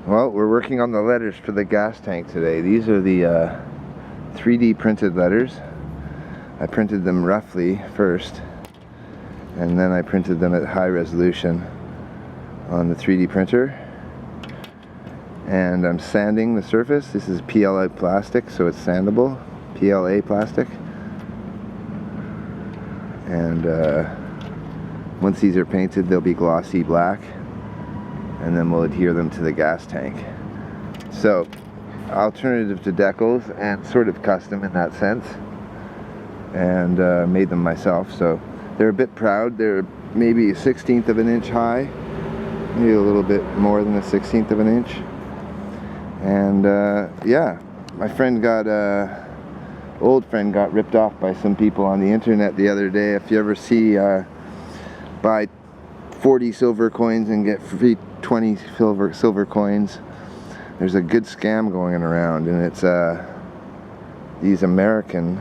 Well, we're working on the letters for the gas tank today. These are the 3D printed letters. I printed them roughly first, and then I printed them at high resolution on the 3D printer. And I'm sanding the surface. This is PLA plastic, so it's sandable. PLA plastic. And once these are painted, they'll be glossy black, and then we'll adhere them to the gas tank. So, alternative to decals and sort of custom in that sense, and made them myself. So they're a bit proud. They're maybe a 1/16 of an inch high, maybe a little bit more than a 1/16 of an inch. And yeah, my friend old friend got ripped off by some people on the internet the other day. If you ever see buy 40 silver coins and get free 20 silver coins, there's a good scam going around, and it's these American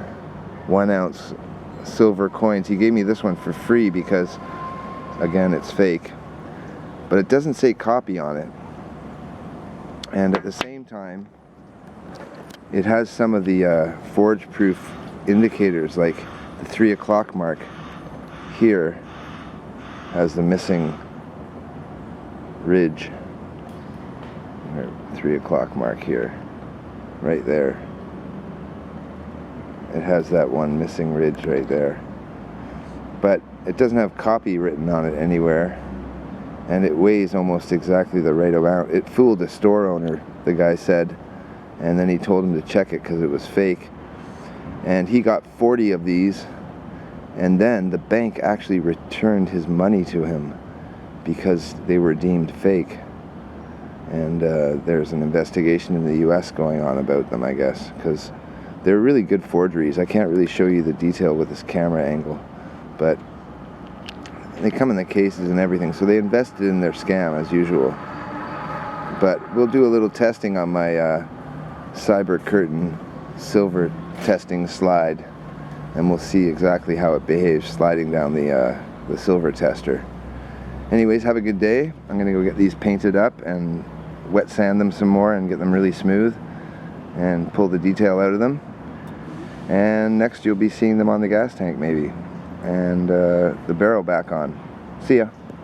1 ounce silver coins. He gave me this one for free because, again, it's fake, but it doesn't say copy on it, and at the same time it has some of the forge proof indicators, like the 3 o'clock mark here has the missing ridge. 3 o'clock mark here, right there. It has that one missing ridge right there, but it doesn't have copy written on it anywhere, and it weighs almost exactly the right amount. It fooled the store owner, the guy said, and then he told him to check it because it was fake, and he got 40 of these, and then the bank actually returned his money to him because they were deemed fake. And there's an investigation in the US going on about them, I guess, because they're really good forgeries. I can't really show you the detail with this camera angle, but they come in the cases and everything, so they invested in their scam as usual. But we'll do a little testing on my Cyber Curtain silver testing slide, and we'll see exactly how it behaves sliding down the silver tester. Anyways, have a good day. I'm gonna go get these painted up and wet sand them some more and get them really smooth and pull the detail out of them. And next you'll be seeing them on the gas tank maybe, and the barrel back on. See ya.